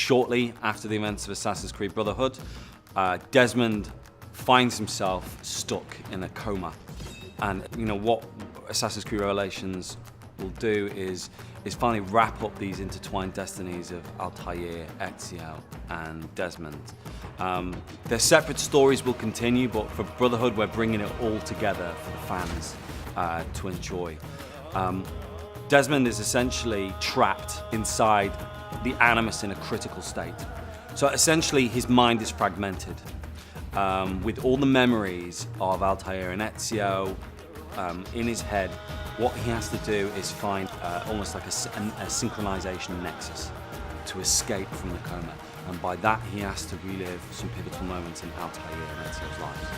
shortly after the events of Assassin's Creed Brotherhood, Desmond finds himself stuck in a coma. And what Assassin's Creed Revelations will do is finally wrap up these intertwined destinies of Altair, Ezio, and Desmond. Their separate stories will continue, but for Brotherhood, we're bringing it all together for the fans to enjoy. Desmond is essentially trapped inside the Animus in a critical state. So essentially, his mind is fragmented. With all the memories of Altair and Ezio in his head, what he has to do is find almost like a synchronization nexus to escape from the coma. And by that, he has to relive some pivotal moments in Altair and Ezio's lives.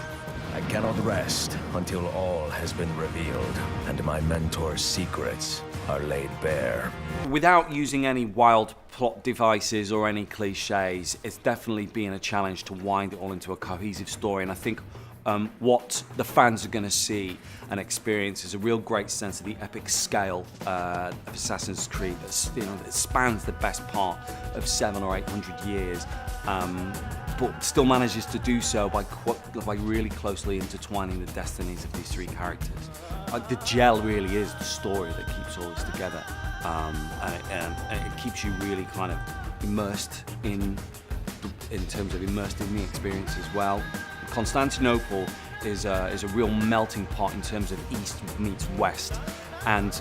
I cannot rest until all has been revealed and my mentor's secrets are laid bare. Without using any wild plot devices or any cliches, it's definitely been a challenge to wind it all into a cohesive story. And I think what the fans are going to see and experience is a real great sense of the epic scale of Assassin's Creed that spans the best part of 700 or 800 years, but still manages to do so by really closely intertwining the destinies of these three characters. The gel really is the story that keeps all this together, and it keeps you really kind of immersed in terms of immersed in the experience as well. Constantinople is a real melting pot in terms of East meets West, and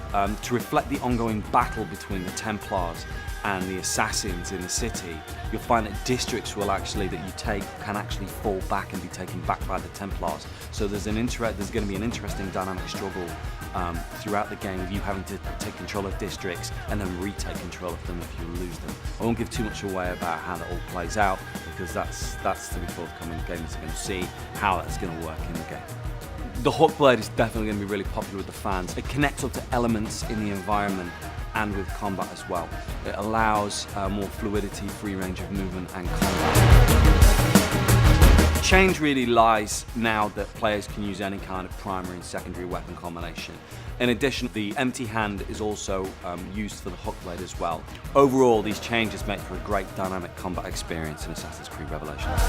to reflect the ongoing battle between the Templars and the assassins in the city, you'll find that districts will that you take can actually fall back and be taken back by the Templars. So there's going to be an interesting dynamic struggle throughout the game of you having to take control of districts and then retake control of them if you lose them. I won't give too much away about how that all plays out, because that's to be forthcoming. Gamers are going to see how that's going to work in the game. The Hookblade is definitely going to be really popular with the fans. It connects up to elements in the environment and with combat as well. It allows more fluidity, free range of movement and combat. Change really lies now that players can use any kind of primary and secondary weapon combination. In addition, the empty hand is also used for the Hookblade as well. Overall, these changes make for a great dynamic combat experience in Assassin's Creed Revelations.